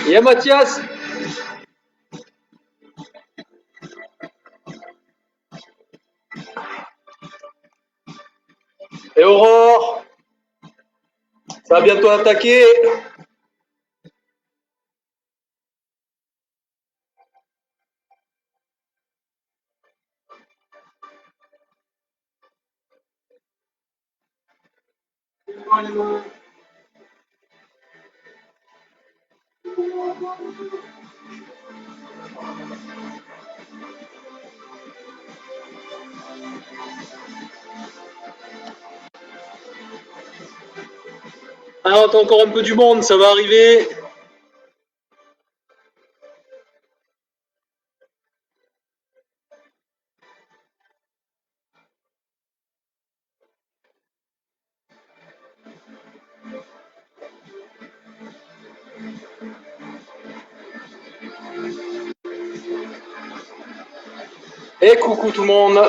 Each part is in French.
Et Mathias. Et Aurore. Ça va bientôt attaquer. Alors, t'as encore un peu du monde, ça va arriver. Et coucou tout le monde.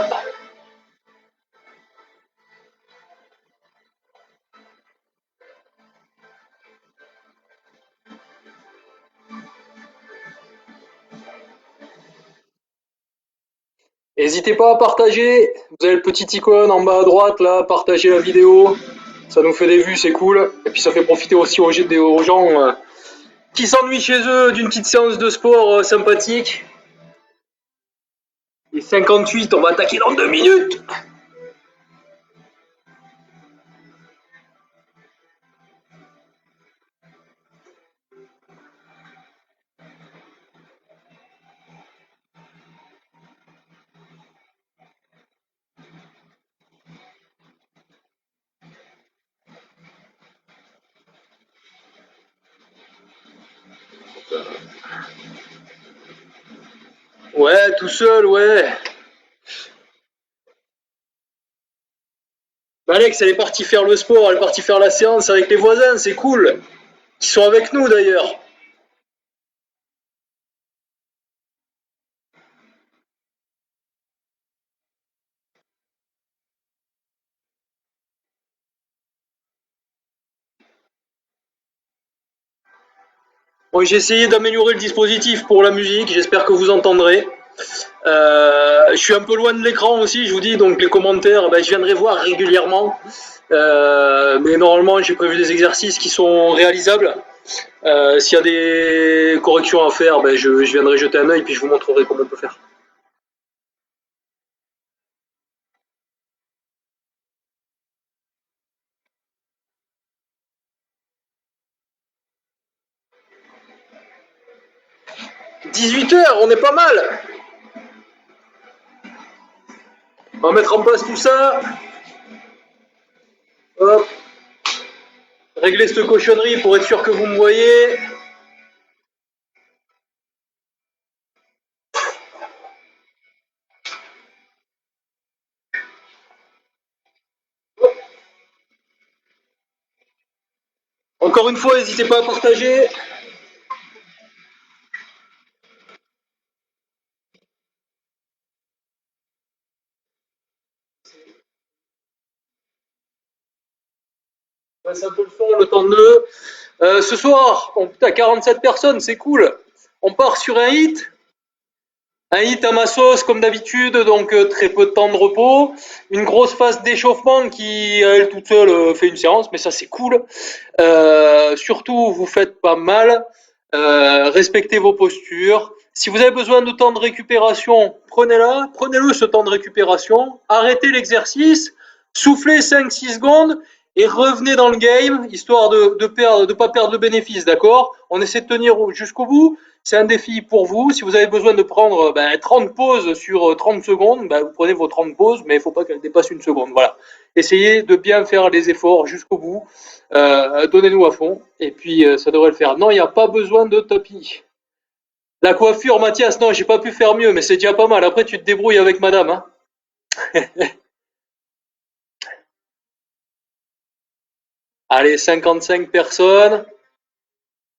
N'hésitez pas à partager. Vous avez le petit icône en bas à droite là, partagez la vidéo. Ça nous fait des vues, c'est cool. Et puis ça fait profiter aussi aux gens qui s'ennuient chez eux d'une petite séance de sport sympathique. Et 58, on va attaquer dans 2 minutes. Ouais, tout seul, ouais. Bah Alex, elle est partie faire le sport, elle est partie faire la séance avec les voisins, c'est cool. Ils sont avec nous d'ailleurs. Bon, j'ai essayé d'améliorer le dispositif pour la musique, j'espère que vous entendrez. Je suis un peu loin de l'écran aussi, je vous dis, donc les commentaires, ben, je viendrai voir régulièrement. Mais normalement, j'ai prévu des exercices qui sont réalisables. S'il y a des corrections à faire, ben, je viendrai jeter un œil puis je vous montrerai comment on peut faire. « 18h, on est pas mal. On va mettre en place tout ça. Hop. Régler cette cochonnerie pour être sûr que vous me voyez. Encore une fois, n'hésitez pas à partager. C'est un peu le son, le temps de... ce soir, on est à 47 personnes, c'est cool. On part sur un hit. Un hit à ma sauce comme d'habitude, donc très peu de temps de repos. Une grosse phase d'échauffement qui, à elle toute seule, fait une séance, mais ça c'est cool. Surtout, vous faites pas mal. Respectez vos postures. Si vous avez besoin de temps de récupération, prenez-le ce temps de récupération. Arrêtez l'exercice, soufflez 5-6 secondes et revenez dans le game, histoire de pas perdre le bénéfice, d'accord? On essaie de tenir jusqu'au bout. C'est un défi pour vous. Si vous avez besoin de prendre 30 pauses sur 30 secondes, vous prenez vos 30 pauses, mais il ne faut pas qu'elles dépassent une seconde. Voilà. Essayez de bien faire les efforts jusqu'au bout. Donnez-nous à fond. Et puis, ça devrait le faire. Non, il n'y a pas besoin de tapis. La coiffure, Mathias, non, j'ai pas pu faire mieux, mais c'est déjà pas mal. Après, tu te débrouilles avec madame. Hein. Allez, 55 personnes.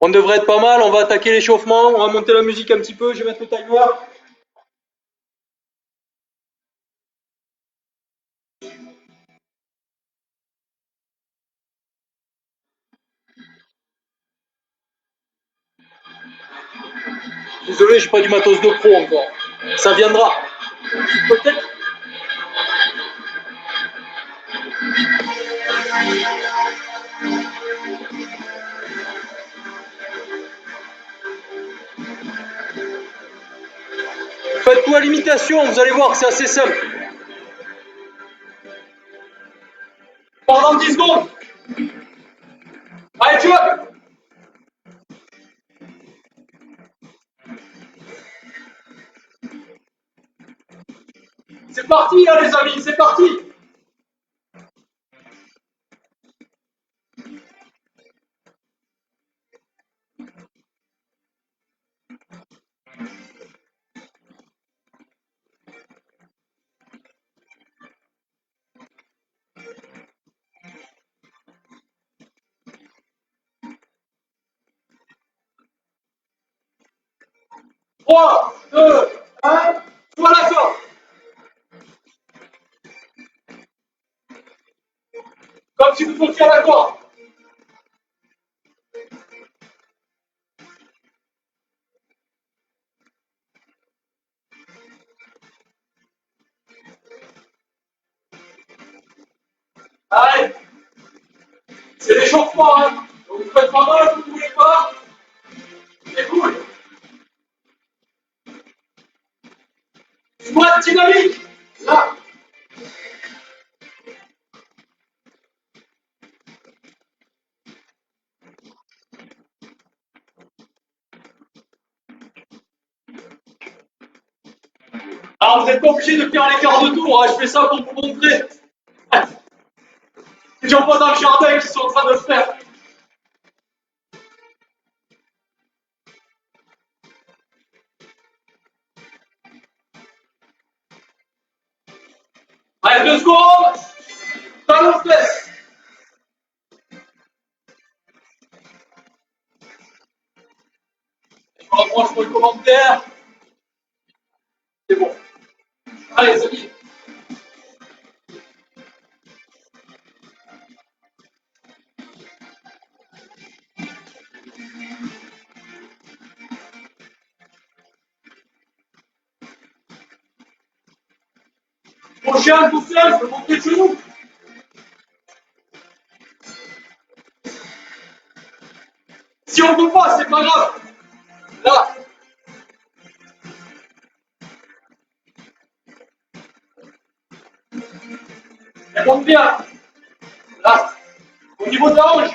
On devrait être pas mal, on va attaquer l'échauffement, on va monter la musique un petit peu, je vais mettre le timer. Désolé, j'ai pas du matos de pro encore. Ça viendra. Peut-être. Faites tout à l'imitation, vous allez voir, c'est assez simple. Pendant 10 secondes. Allez, tu vois. C'est parti, hein, les amis, c'est parti. Trois, deux, un, soit la sorte. Comme si vous montiez à la corde. Allez, c'est l'échauffement, hein. Donc vous faites pas mal, vous ne voulez pas. C'est cool. Squat dynamique. Là. Alors vous n'êtes pas obligé de faire les quarts de tour, hein. Je fais ça pour vous montrer. Les gens pas dans le jardin qui sont en train de le faire. Allez, 2 secondes. Talon fesse. Je me rapproche pour le commentaire. C'est bon. Allez, c'est dit. Prochain, tout seul, je vais monter de genoux. Si on ne peut pas, c'est pas grave. Là. Elle monte bien. Là. Au niveau de la hanche.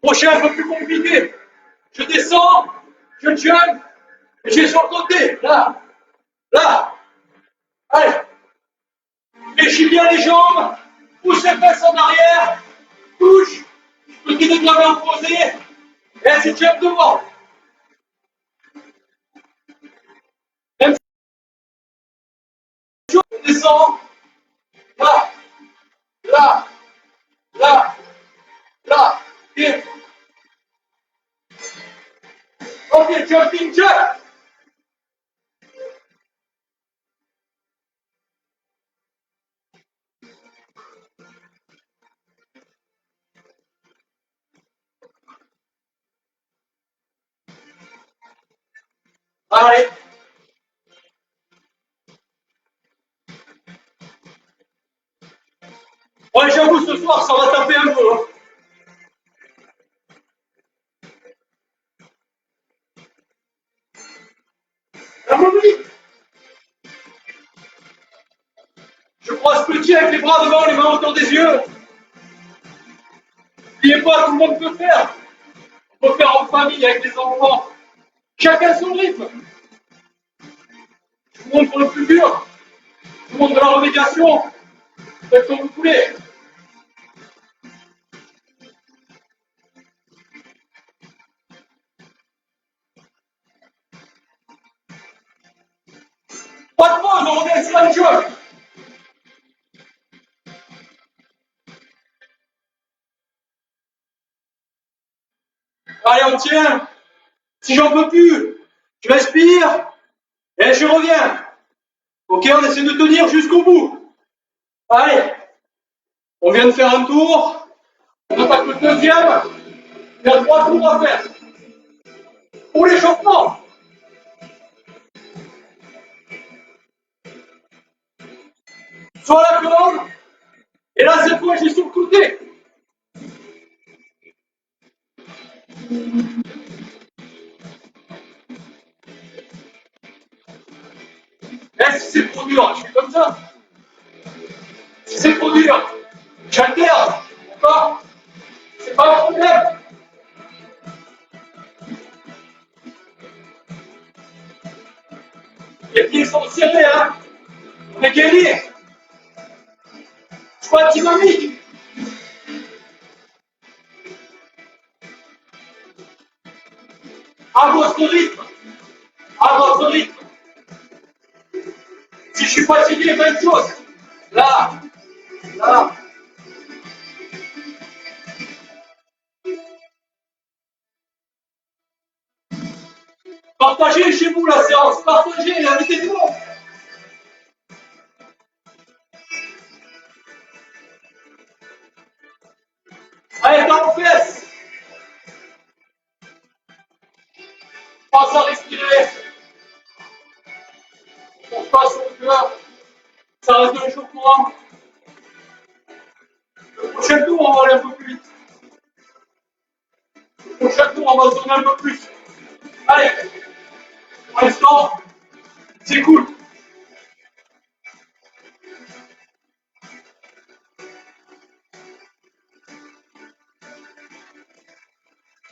Prochain, un peu plus compliqué. Je descends, je jump, et je vais sur le côté. Là. Là. Allez. Fléchis bien les jambes. Pousse les fesses en arrière. Touche. Petit de la main posée. Et tu jump devant. Même si on descend. Là. Là. Là. Là. Et. Ok, jumping jack. Allez. Ouais, j'avoue, ce soir, ça va taper un peu. Hein. La mobilité. Je croise petit avec les bras devant, les mains autour des yeux. N'oubliez pas, tout le monde peut faire. On peut faire en famille avec les enfants. Chacun son rythme. Je vous montre pour le plus dur. Je vous montre de la remédiation. Faites comme vous voulez. bordel, c'est un job. Allez, on tient. Si j'en peux plus, je respire et je reviens. Ok, on essaie de tenir jusqu'au bout. Allez, on vient de faire un tour. On attaque le deuxième. Il y a 3 tours à faire. Pour l'échauffement. Sur la corde. Et là, cette fois, j'ai sur le côté. Et si c'est trop dur, je suis comme ça. Si c'est trop dur, j'alterne. D'accord? C'est pas un problème. Les pieds sont serrés, hein. On est gainé. Je crois dynamique. À votre rythme. À votre rythme. Si je suis fatigué, même chose. Là. Là. Partagez chez vous la séance. Partagez, invitez tout le monde. Allez, dans les fesses. Passe à respirer. On passe au cœur. Ça reste de l'échauffement. Le prochain tour, on va aller un peu plus vite. Le prochain tour, on va se donner un peu plus. Allez. Pour l'instant, c'est cool.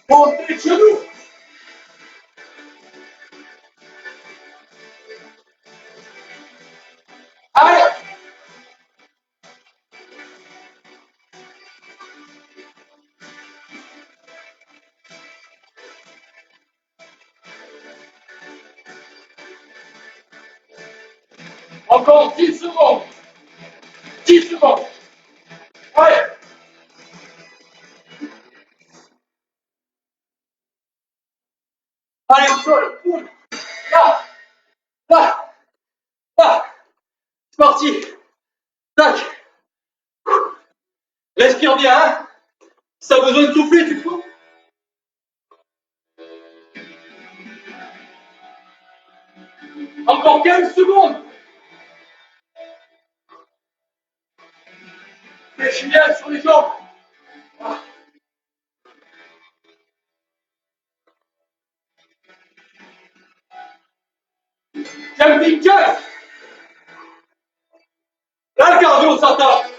Montez les genoux. Allez. Encore 10 secondes. 10 secondes. Allez. Allez, au sol. Boum. Là. Là. Là. C'est parti. Tac. Respire bien, hein. Si t'as besoin de souffler, tu peux. Encore 15 secondes. Fais bien sur les jambes. Jumping jack. Là, le cardio, ça tape.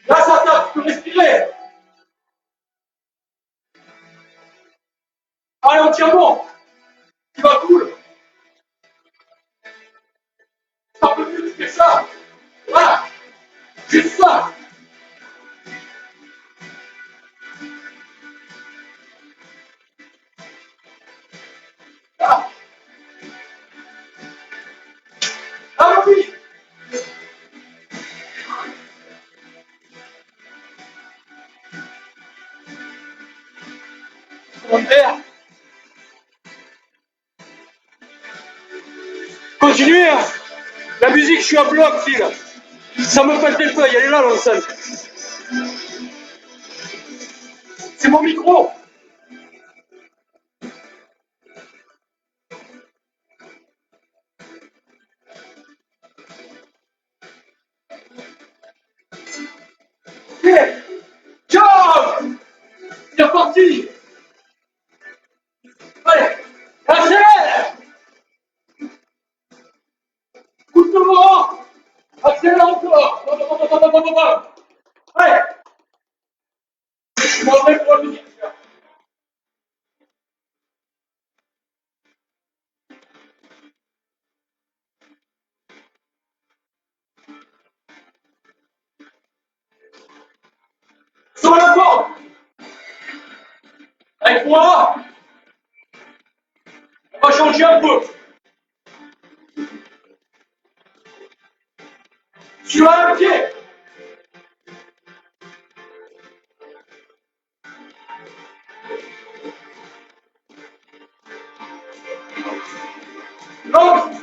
Là, ça tape, tu peux respirer. Allez, on tient bon. Tu vas cool. Un peu plus, tu fais ça. Voilà. Juste ça. Là. Ah oui. On va faire. Continuez. Hein. La musique, je suis à bloc, fille. Ça me pète les feuilles, elle est là, l'enceinte. C'est mon micro. Ok. Jump. C'est reparti. Allez. Accélère. Coup de vent. Accélère encore. Allez. Je m'en vais pour la musique. Sur la corde. Avec moi. On va changer un peu. Sur un pied. Donc,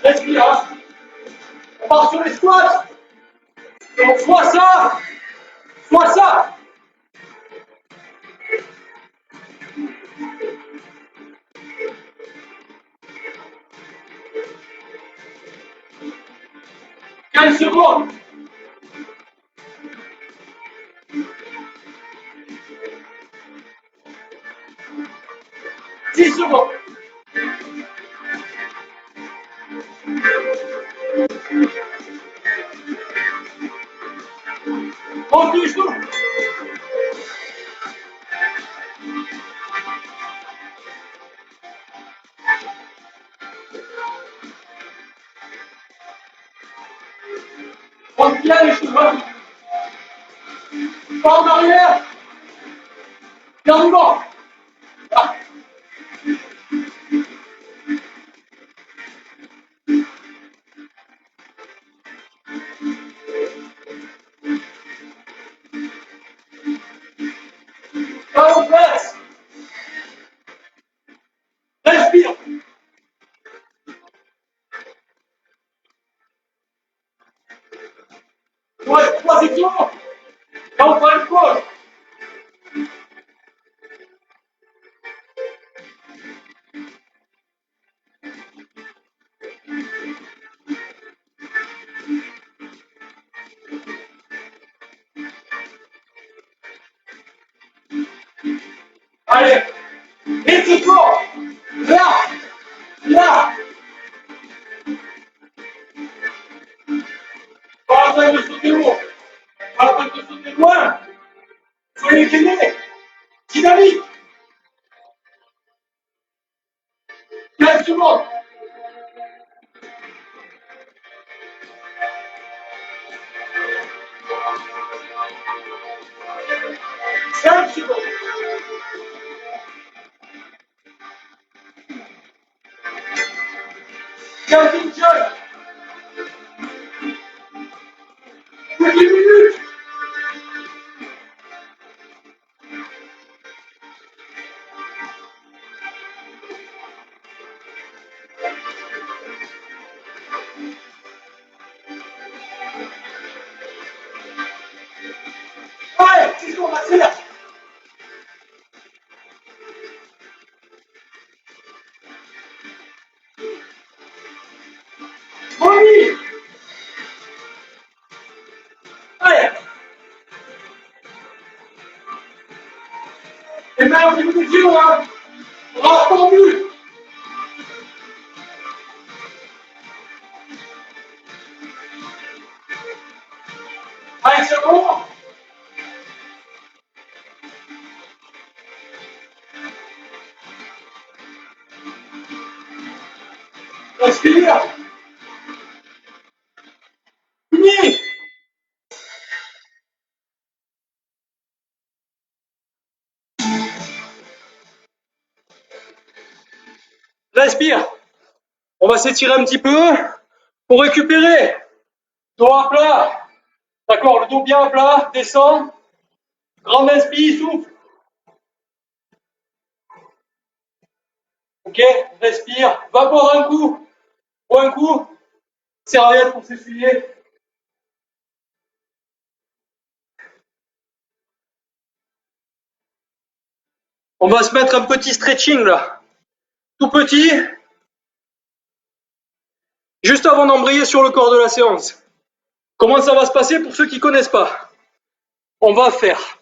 respire. Hein. On part sur les squats. Donc, soit ça, soit ça. Quinze secondes. 10 secondes. On touche tout. On tient les cheveux. Pas en arrière. Bien devant. Ah. Pas en place. Respire. Ouais, 3 sections. Et on prend une pause. Allez. Et c'est fort. Là. Là. Pas la peine de sauter haut. Pas la peine de sauter loin. Soyez gênés. Dynamique. 15 secondes. 5 secondes. 15 secondes. 10 minutes. Allez, 6 secondes, accélère. Oui. Allez. Et maintenant, au niveau des kilos, hein. On va tendu. Allez, c'est bon. Respire. Fini. Respire. On va s'étirer un petit peu pour récupérer. Dos à plat. D'accord, le dos bien à plat. Descend. Grand inspire, souffle. Ok, respire. Va boire un coup. Bois un coup. Serviette pour s'essuyer. On va se mettre un petit stretching là. Tout petit. Juste avant d'embrayer sur le corps de la séance. Comment ça va se passer pour ceux qui ne connaissent pas? On va faire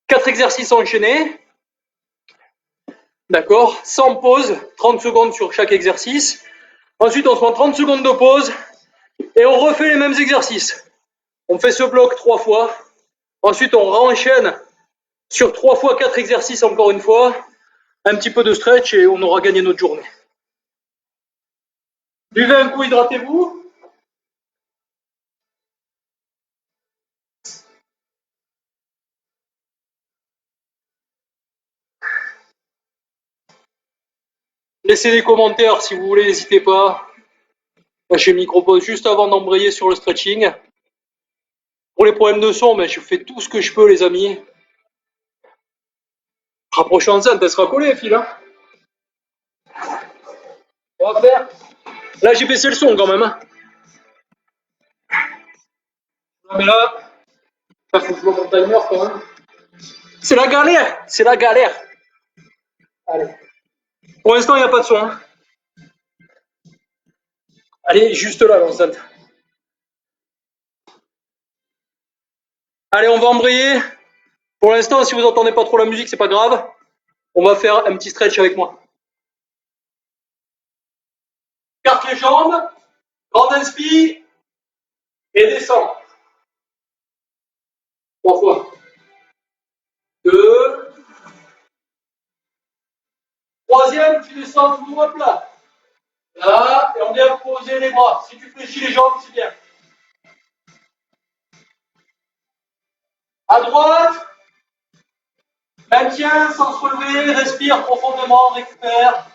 4 exercices enchaînés. D'accord, sans pause, 30 secondes sur chaque exercice. Ensuite, on se prend 30 secondes de pause et on refait les mêmes exercices. On fait ce bloc 3 fois. Ensuite, on renchaîne sur 3 fois 4 exercices encore une fois. Un petit peu de stretch et on aura gagné notre journée. Buvez un coup, hydratez-vous. Laissez des commentaires si vous voulez, n'hésitez pas. Là, j'ai micro-pause juste avant d'embrayer sur le stretching. Pour les problèmes de son, je fais tout ce que je peux, les amis. Rapprochez l'enceinte, elle sera collée, fille, hein. On va faire. Là, j'ai baissé le son quand même. Hein. Mais là, il faut que je vois mon timer quand même. C'est la galère, c'est la galère. Allez. Pour l'instant, il n'y a pas de son. Hein. Allez, juste là, l'enceinte. Allez, on va embrayer. Pour l'instant, si vous n'entendez pas trop la musique, c'est pas grave. On va faire un petit stretch avec moi. Carte les jambes, grand inspire et descend. 3 fois. 2. Troisième, tu descends toujours à plat. Là, et on vient poser les bras. Si tu fléchis les jambes, c'est bien. À droite, maintien sans se relever, respire profondément, récupère.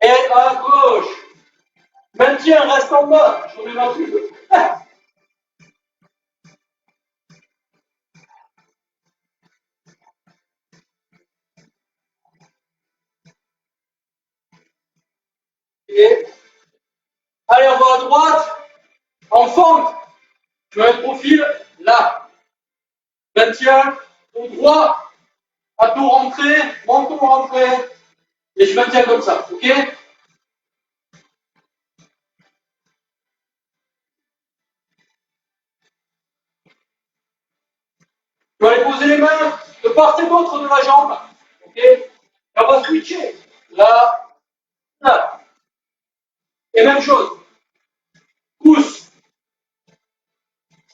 Et à gauche, maintien, reste en bas. Je remets ma pub. Et allez, on va à droite, en fente. Je mets le profil là. Maintien, au droit, à tout rentrer, menton rentré. Et je maintiens comme ça, ok? Je vais aller poser les mains de part et d'autre de la jambe, ok? Et on va switcher, là, là. Et même chose, pouce,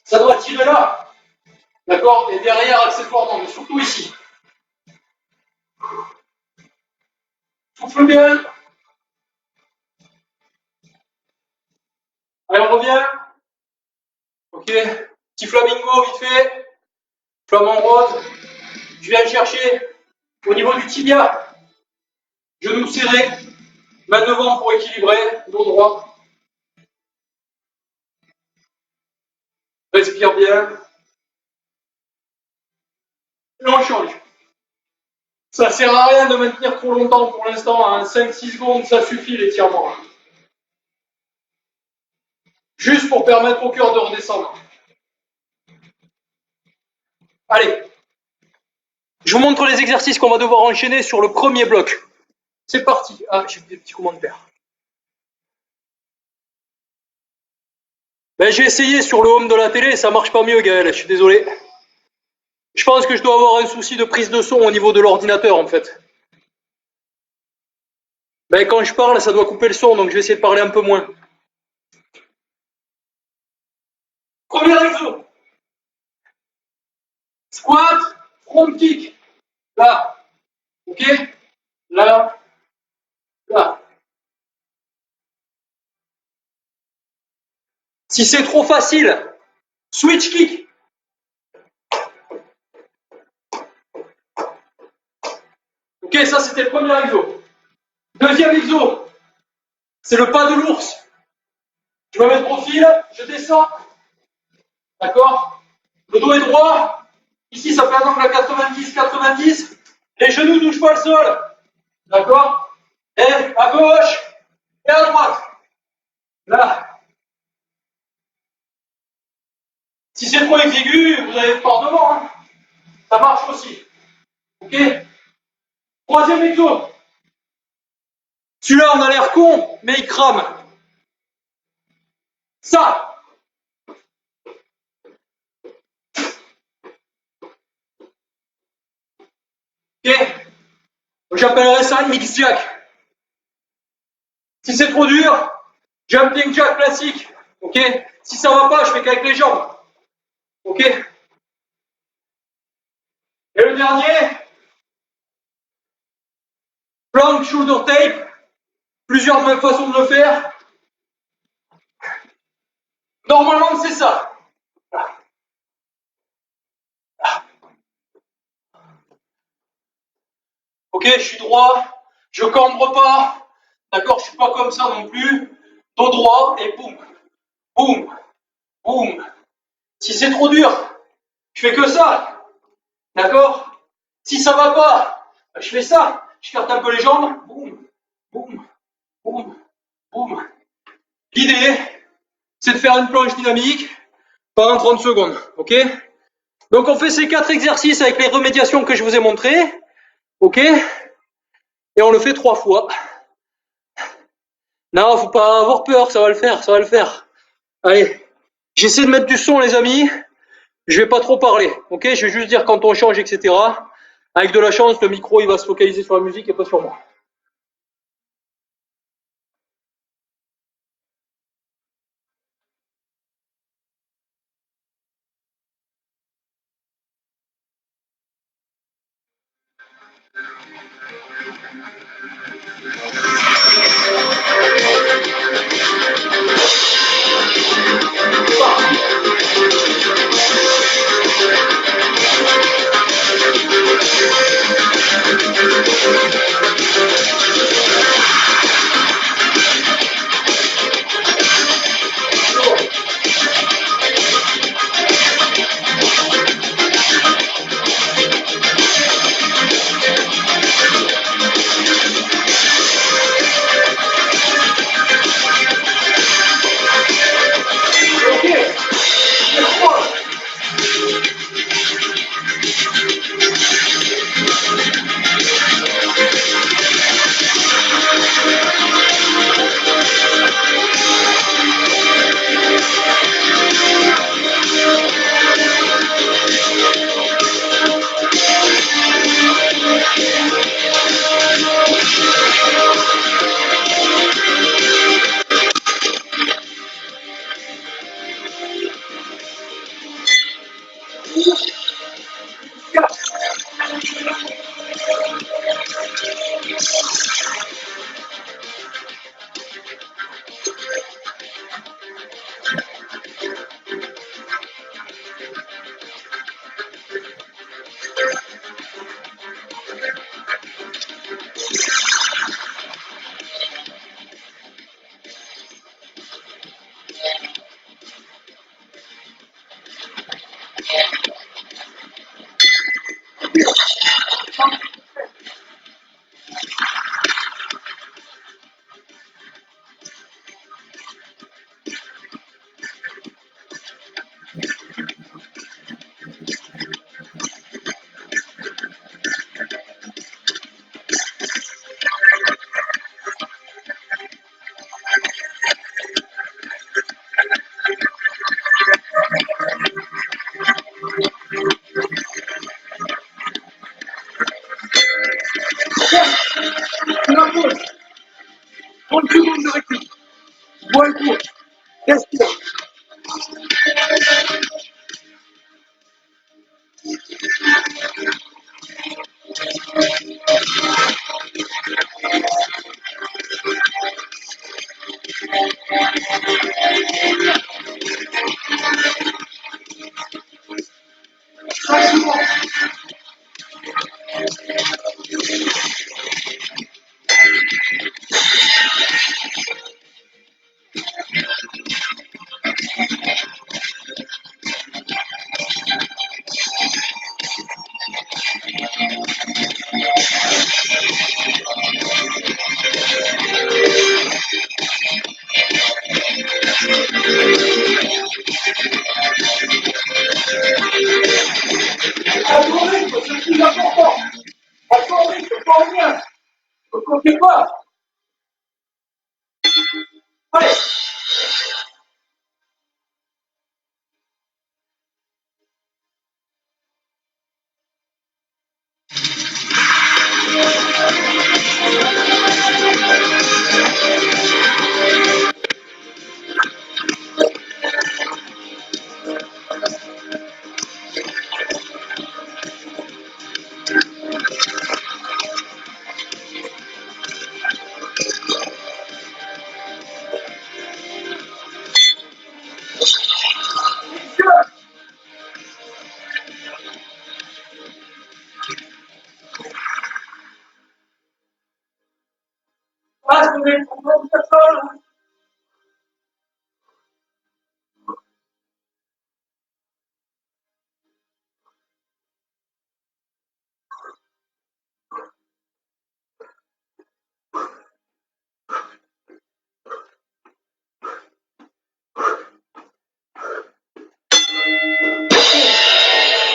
ça doit tirer là, d'accord? Et derrière, accessoirement, mais surtout ici. Souffle bien. Allez, on revient. Ok, petit flamingo vite fait, flamant rose. Je viens chercher au niveau du tibia, genou serré, main devant pour équilibrer, dos droit. Respire bien. Et on change. Ça sert à rien de maintenir trop longtemps pour l'instant, hein. 5-6 secondes, ça suffit l'étirement. Juste pour permettre au cœur de redescendre. Allez, je vous montre les exercices qu'on va devoir enchaîner sur le premier bloc. C'est parti. Ah, j'ai des petits commentaires. J'ai essayé sur le home de la télé, ça marche pas mieux, Gaël, je suis désolé. Je pense que je dois avoir un souci de prise de son au niveau de l'ordinateur, en fait. Quand je parle, ça doit couper le son, donc je vais essayer de parler un peu moins. Premier exo. Squat, front kick. Là. Ok? Là. Là. Si c'est trop facile, switch kick. Ok, ça c'était le premier exo. Deuxième exo, c'est le pas de l'ours. Je me mets de profil, je descends. D'accord? Le dos est droit. Ici, ça fait un angle à 90-90. Les genoux ne touchent pas le sol. D'accord? Et à gauche et à droite. Là. Si c'est trop exigu, vous avez peur devant. Hein. Ça marche aussi. Ok? Troisième exo. Celui-là, on a l'air con, mais il crame. Ça. Ok? J'appellerais ça un mix jack. Si c'est trop dur, jumping jack classique. Ok? Si ça va pas, je fais qu'avec les jambes. Ok? Et le dernier, plank shoulder tape. Plusieurs façons de le faire. Normalement, c'est ça. Ok, je suis droit. Je cambre pas. D'accord, je suis pas comme ça non plus. Dos droit et boum, boum, boum. Si c'est trop dur, je fais que ça. D'accord? Si ça va pas, je fais ça. Je carte un peu les jambes. Boum, boum, boum, boum. L'idée, c'est de faire une planche dynamique pendant 30 secondes. Ok? Donc on fait ces 4 exercices avec les remédiations que je vous ai montrées. Ok? Et on le fait 3 fois. Non, faut pas avoir peur, ça va le faire, ça va le faire. Allez, j'essaie de mettre du son, les amis. Je vais pas trop parler, ok? Je vais juste dire quand on change, etc. Avec de la chance, le micro, il va se focaliser sur la musique et pas sur moi.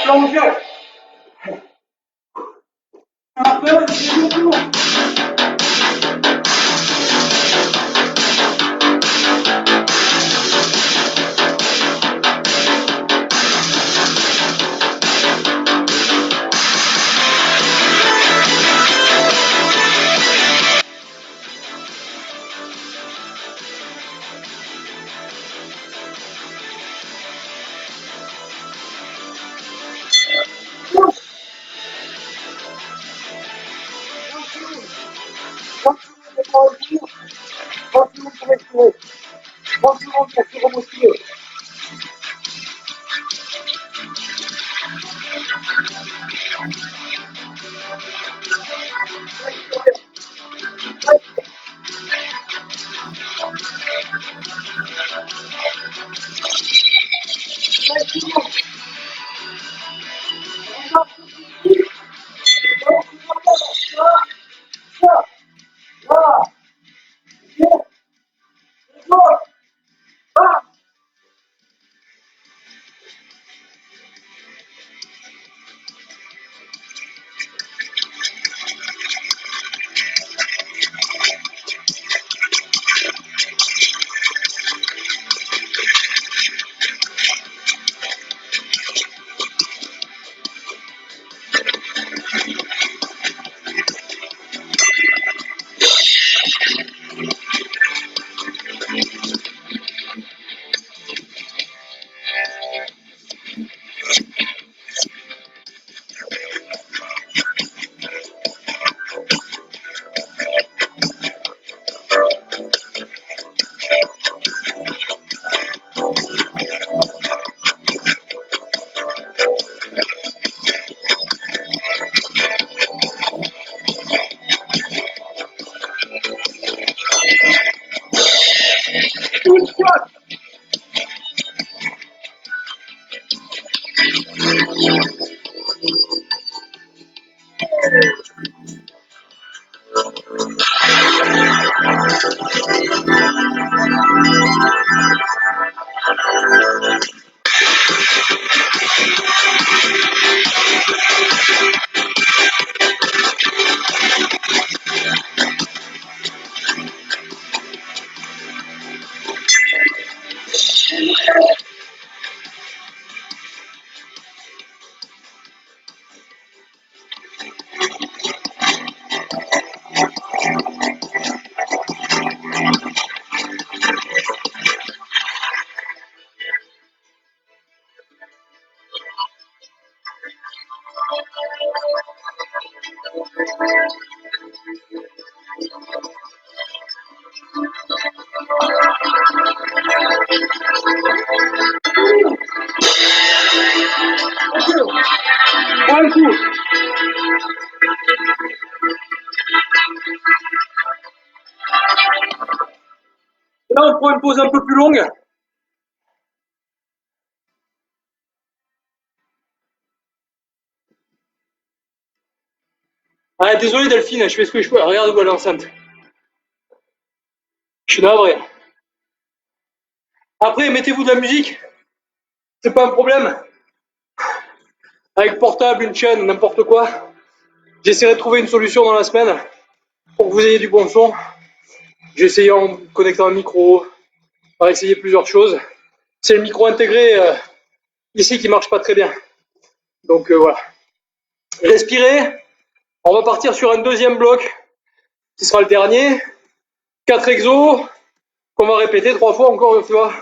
long jack. Après, c'est le tour. Un coup. Là, on prend une pause un peu plus longue. Ah, désolé Delphine, je fais ce que je peux. Regarde-moi l'enceinte. Je suis navré. Après, mettez-vous de la musique. C'est pas un problème. Avec portable, une chaîne, n'importe quoi. J'essaierai de trouver une solution dans la semaine pour que vous ayez du bon son. J'ai essayé en connectant un micro. On va essayer plusieurs choses. C'est le micro intégré ici qui marche pas très bien. Donc voilà. Respirez. On va partir sur un deuxième bloc qui sera le dernier. 4 exos qu'on va répéter 3 fois encore une fois.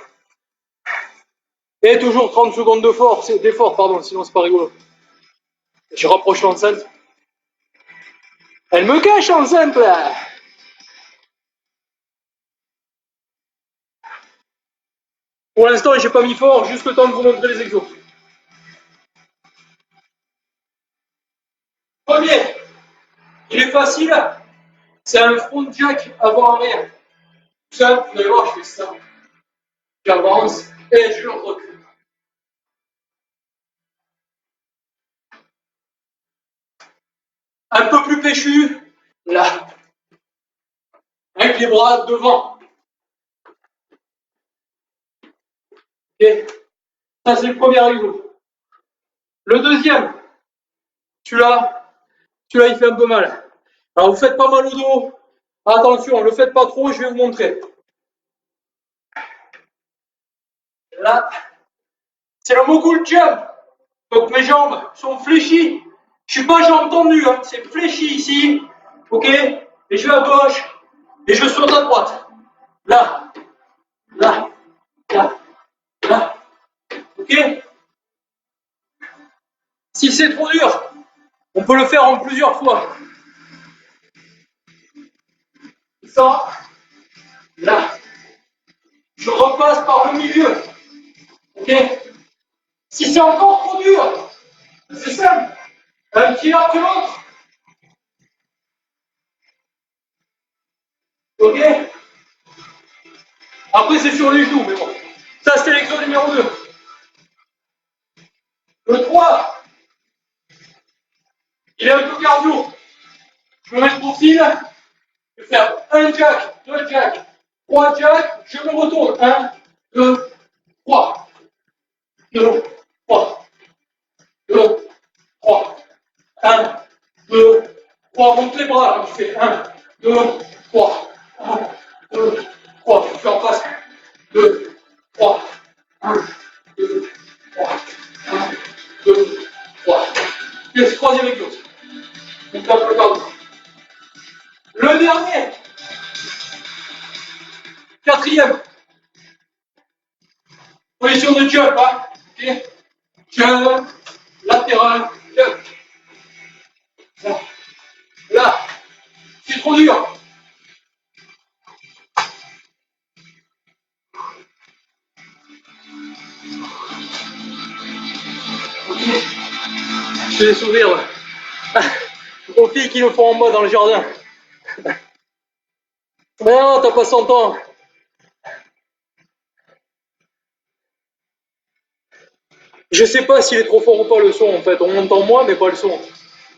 Et toujours 30 secondes d'effort, pardon, sinon c'est pas rigolo. Je rapproche l'enceinte. Elle me cache l'enceinte là. Pour l'instant, j'ai pas mis fort, juste le temps de vous montrer les exos. Premier, il est facile, c'est un front jack avant-arrière. Tout ça, vous allez voir, je fais ça. J'avance et je recule. Un peu plus péchu, là. Avec les bras devant. Ok. Ça, c'est le premier exo. Le deuxième, celui-là, celui-là, il fait un peu mal. Alors, vous faites pas mal au dos. Attention, ne le faites pas trop, je vais vous montrer. Là, c'est le mogul jump. Donc, mes jambes sont fléchies. Je suis pas jambes tendues, hein. C'est fléchi ici. Ok? Et je vais à gauche. Et je saute à droite. Là, là, là, là. Ok? Si c'est trop dur, on peut le faire en plusieurs fois. Ça, là. Je repasse par le milieu. Ok? Si c'est encore trop dur, c'est simple. Un pied après l'autre. Ok? Après, c'est sur les genoux, mais bon. Ça, c'est l'exo numéro 2. Le 3, il est un peu cardio. Je me mets le profil. Je vais faire un jack, deux jacks, trois jacks. Je me retourne. 1, 2, 3. 2, 3. 2, 3. 1, 2, 3. Monte les bras. Je fais 1, 2, 3. 1, 2, 3. Je fais en face. 2, 3. 1, 2, 3. 1, 2, 3. Et troisième exos. On tape le cardio. Le dernier. Quatrième. Position de jump. Hein. Okay. Jump. Latéral. Jump. Là. Là. C'est trop dur. Ok. Je fais des sourires aux filles qui le font en bas dans le jardin. Mais non, t'as pas 100 ans. Je sais pas s'il est trop fort ou pas le son en fait. On entend moi mais pas le son.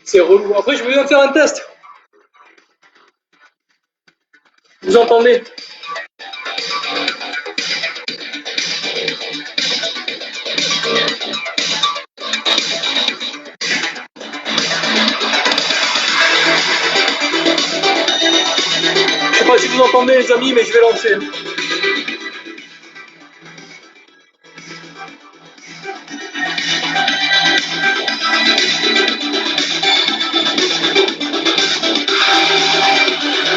C'est relou. Après je vais bien faire un test. Vous entendez? Je sais pas si vous entendez les amis mais je vais lancer.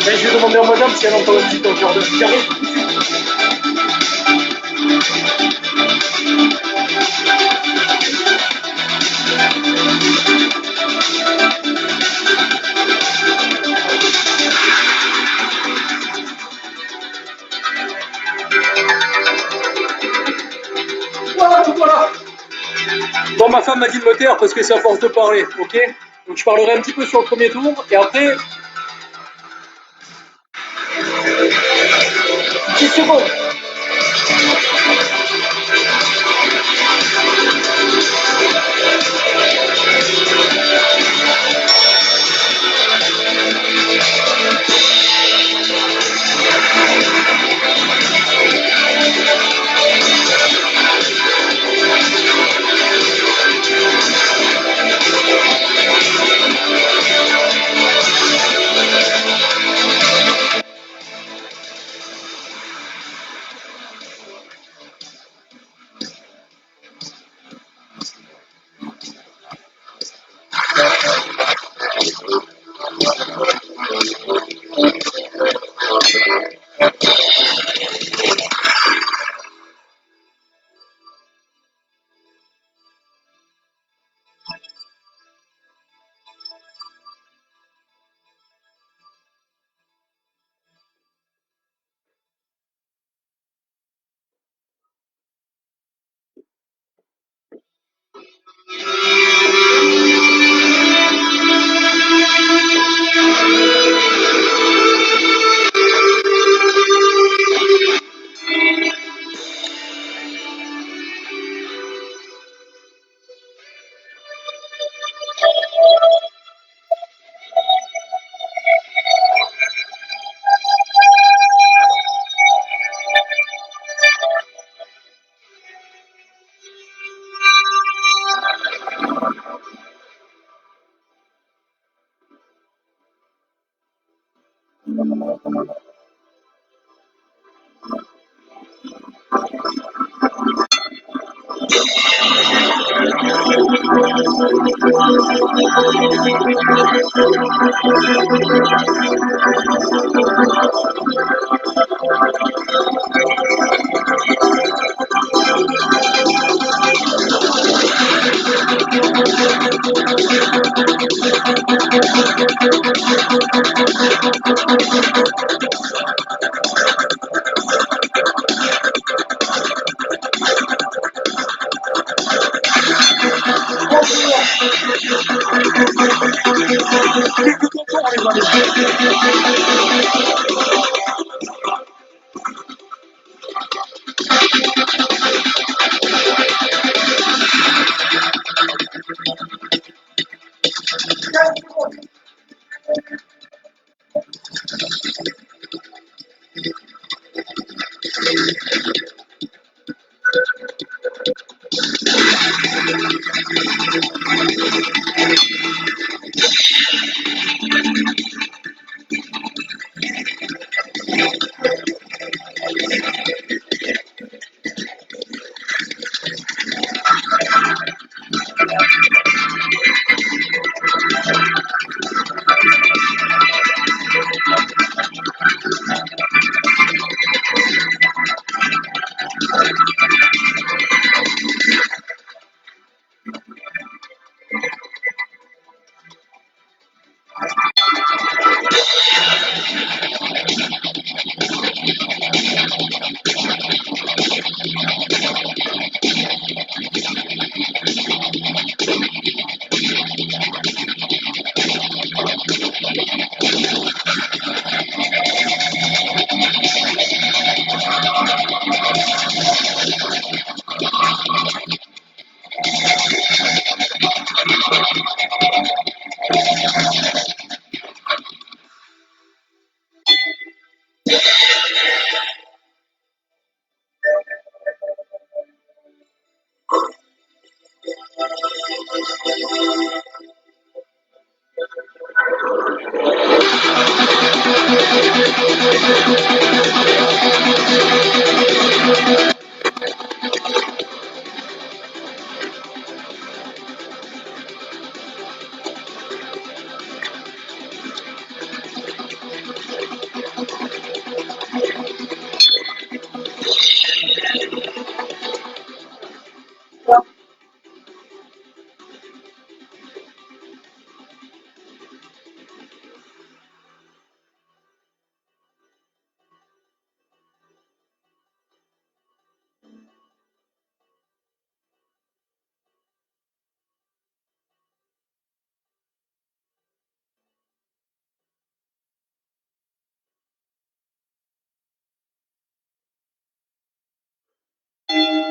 Et je vais demander à madame si elle entend la musique dans le jardin. J'arrive. Voilà, donc voilà. Bon, ma femme m'a dit de me taire parce que c'est à force de parler, ok? Donc je parlerai un petit peu sur le premier tour et après, 10 secondes.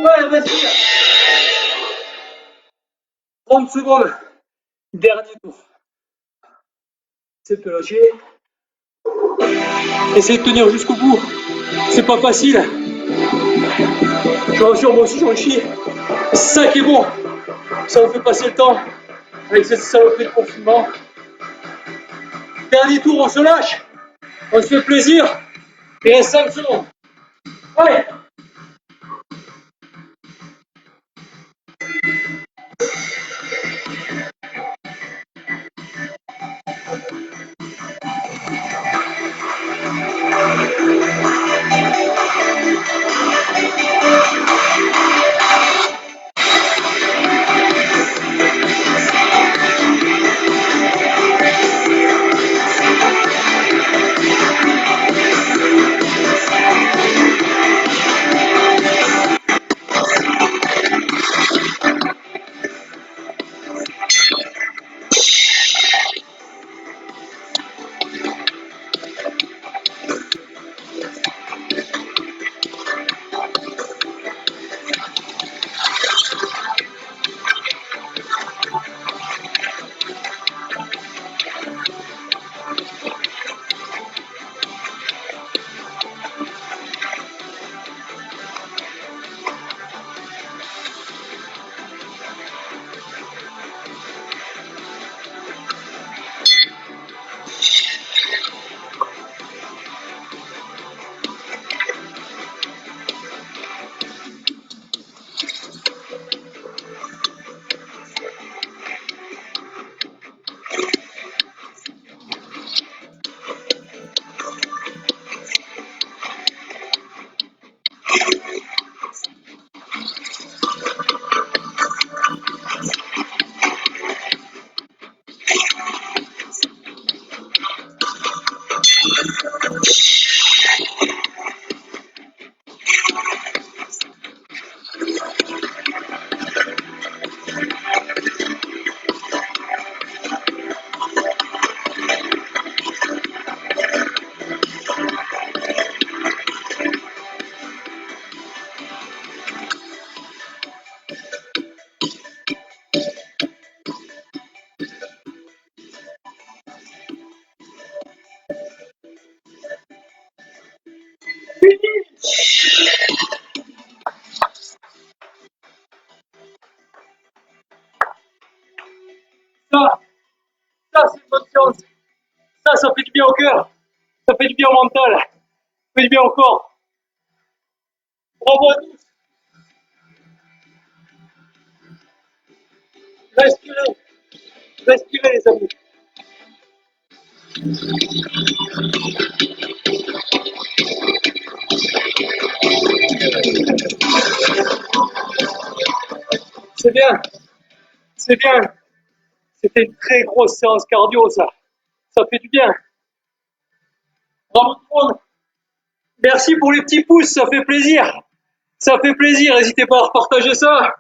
Ouais, vas-y, 30 secondes. Dernier tour. C'est te lâcher. Essaye de tenir jusqu'au bout. C'est pas facile. Je rassure, moi aussi j'en chie. C'est ça qui est bon. Ça vous fait passer le temps avec cette saloperie de confinement. Dernier tour, on se lâche. On se fait plaisir. Il reste 5 secondes. Allez. c'est une bonne séance. Ça fait du bien au cœur. Ça fait du bien au mental. Ça fait du bien au corps. Bravo à tous. Respirez. Respirez, les amis. C'est bien. C'est bien. C'était une très grosse séance cardio, ça. Ça fait du bien. Bravo tout le monde. Merci pour les petits pouces, ça fait plaisir. Ça fait plaisir. N'hésitez pas à repartager ça.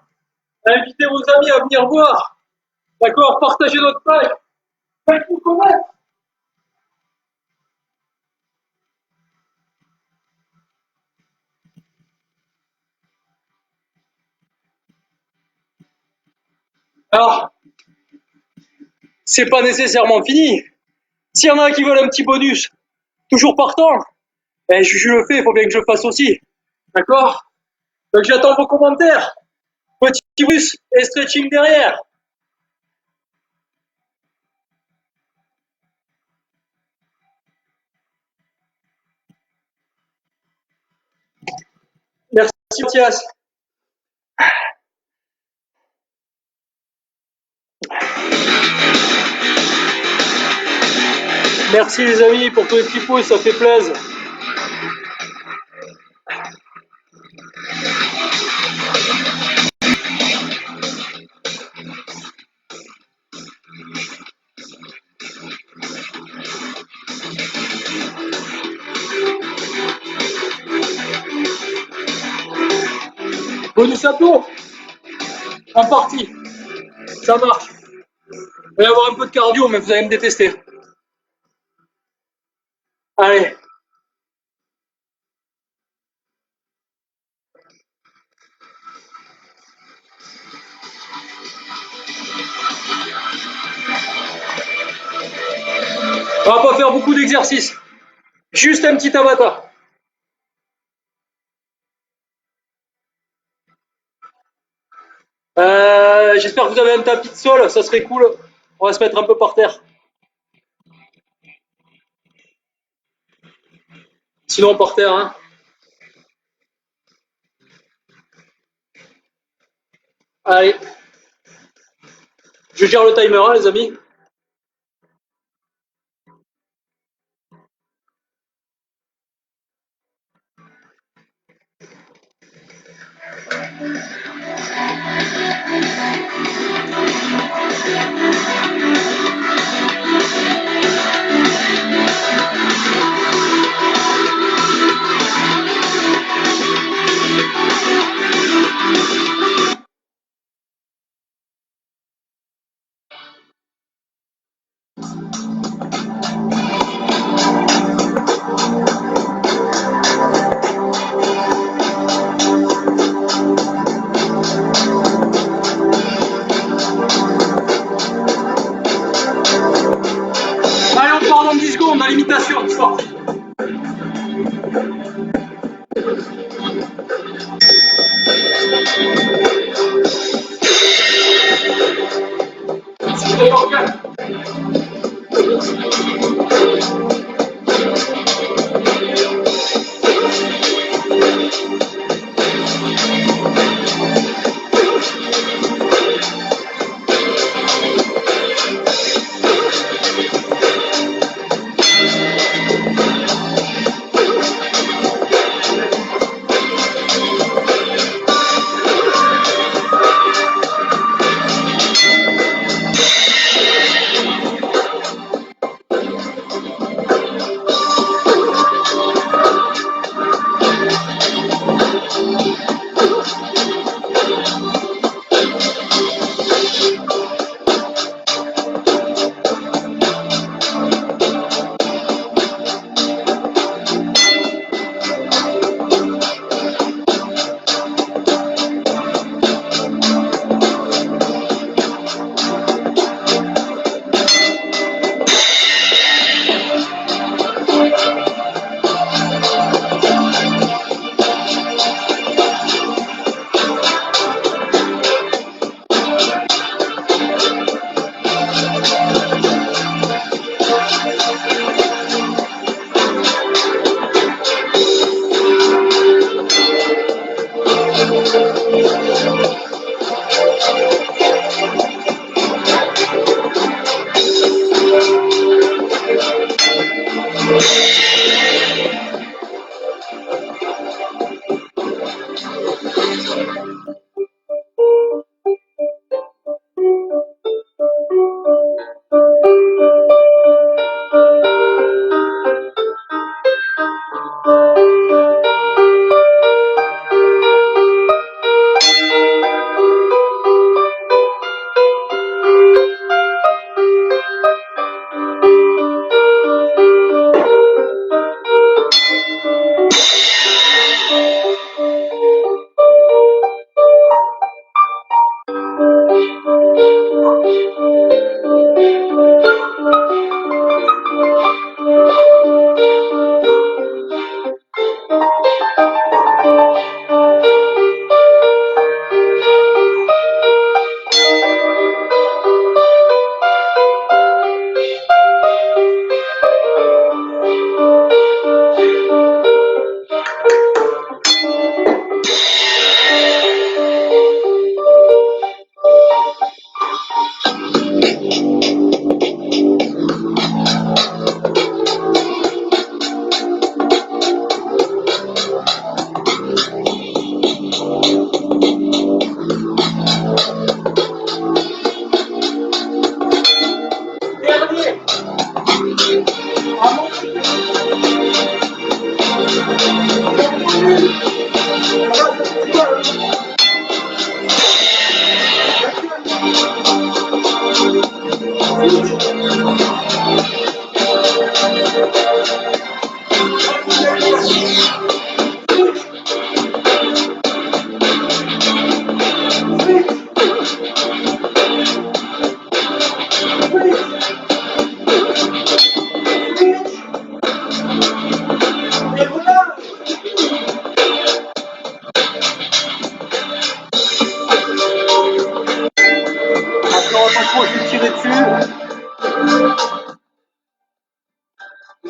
À inviter vos amis à venir voir. D'accord? Partagez notre page. Faites-vous connaître. Alors, c'est pas nécessairement fini. S'il y en a qui veulent un petit bonus, toujours partant, ben je le fais, il faut bien que je le fasse aussi. D'accord? Donc j'attends vos commentaires. Petit bonus et stretching derrière. Merci Mathias. Merci les amis pour tous les petits pouces, ça fait plaisir. Bonus abdos, en partie, ça marche. Il va y avoir un peu de cardio, mais vous allez me détester. Allez. On va pas faire beaucoup d'exercices. Juste un petit tabata. J'espère que vous avez un tapis de sol, ça serait cool. On va se mettre un peu par terre. Sinon par terre, hein. Allez. Je gère le timer, hein, les amis. Allez, on part dans 10 secondes à l'imitation. C'est parti.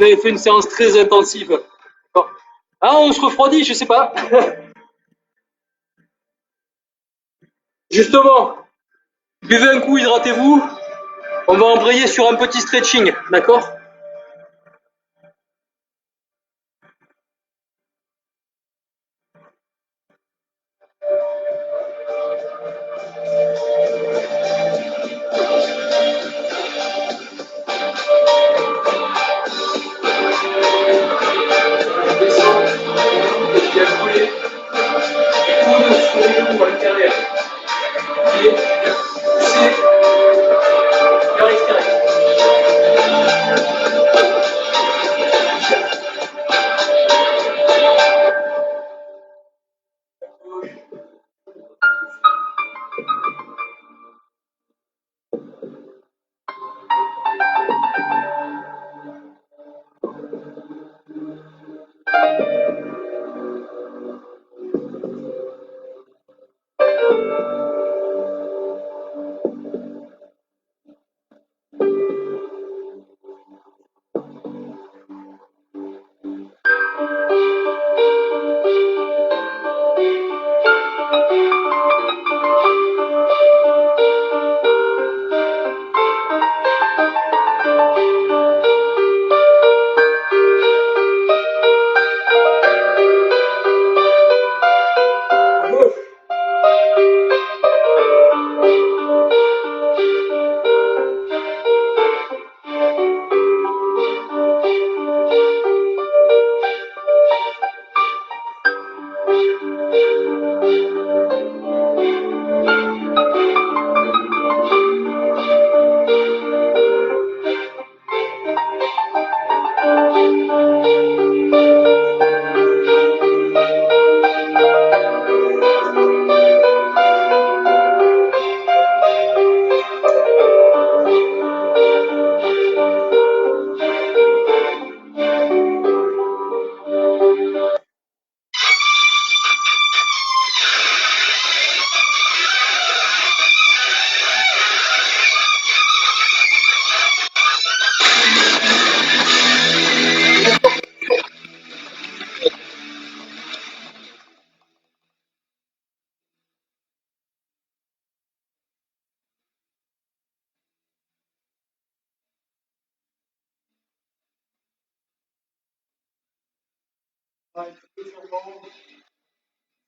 Vous avez fait une séance très intensive. Bon. Ah, on se refroidit, je sais pas. Justement, buvez un coup, hydratez-vous. On va embrayer sur un petit stretching, d'accord? Descendre, et bien couler. Coude sur les genoux à l'intérieur. Et poussez vers l'extérieur.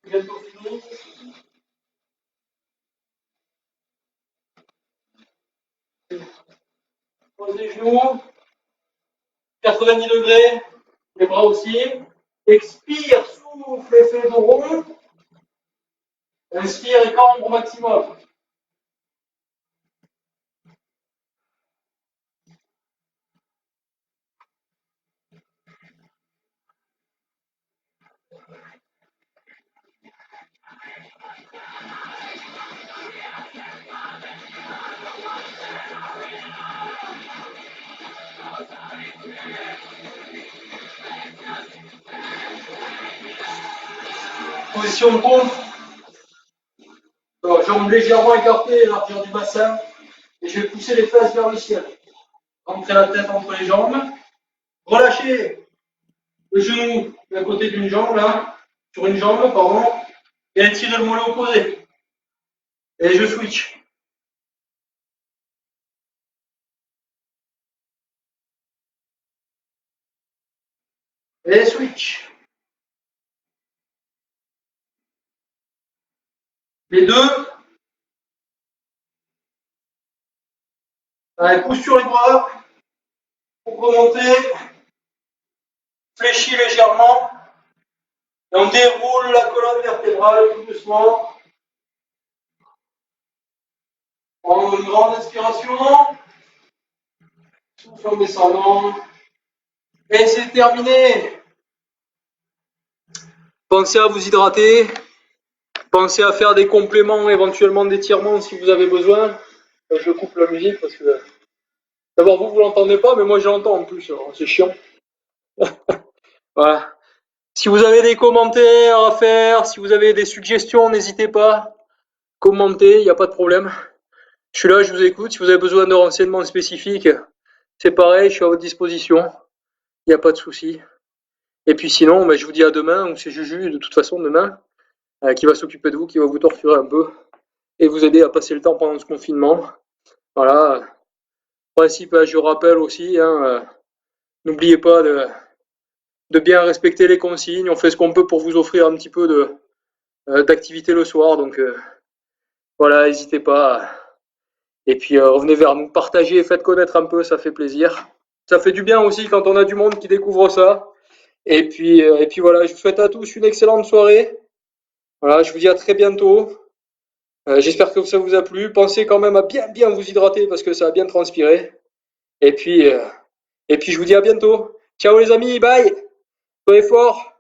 Bientôt fini. Pose les genoux, 90 degrés, les bras aussi. Expire, souffle, effet de rond. Inspire et cambre au maximum. Position de pompe. Alors, jambes légèrement écartées, largeur du bassin. Et je vais pousser les fesses vers le ciel. Rentrez la tête entre les jambes. Relâchez le genou d'un côté d'une jambe, là, sur une jambe, pardon. Et étirez le mollet opposé. Et je switch. Et switch. Les deux. Allez, pousse sur les bras. Pour remonter. Fléchis légèrement. Et on déroule la colonne vertébrale tout doucement. Prendre une grande inspiration. Souffle en descendant. Et c'est terminé. Pensez à vous hydrater. Pensez à faire des compléments, éventuellement d'étirements si vous avez besoin. Je coupe la musique parce que d'abord vous l'entendez pas, mais moi je l'entends en plus. C'est chiant. Voilà. Si vous avez des commentaires à faire, si vous avez des suggestions, n'hésitez pas. Commentez, il n'y a pas de problème. Je suis là, je vous écoute. Si vous avez besoin de renseignements spécifiques, c'est pareil, je suis à votre disposition. Il n'y a pas de souci. Et puis sinon, je vous dis à demain, ou c'est Juju, de toute façon, demain, qui va s'occuper de vous, qui va vous torturer un peu, et vous aider à passer le temps pendant ce confinement. Voilà. Principe, je rappelle aussi, n'oubliez pas de bien respecter les consignes. On fait ce qu'on peut pour vous offrir un petit peu d'activité le soir. Donc voilà, n'hésitez pas. Et puis revenez vers nous, partagez, faites connaître un peu, ça fait plaisir. Ça fait du bien aussi quand on a du monde qui découvre ça. Et puis voilà, je vous souhaite à tous une excellente soirée. Voilà, je vous dis à très bientôt. J'espère que ça vous a plu. Pensez quand même à bien bien vous hydrater parce que ça a bien transpiré. Et puis, euh, et puis je vous dis à bientôt. Ciao les amis, bye. Soyez forts.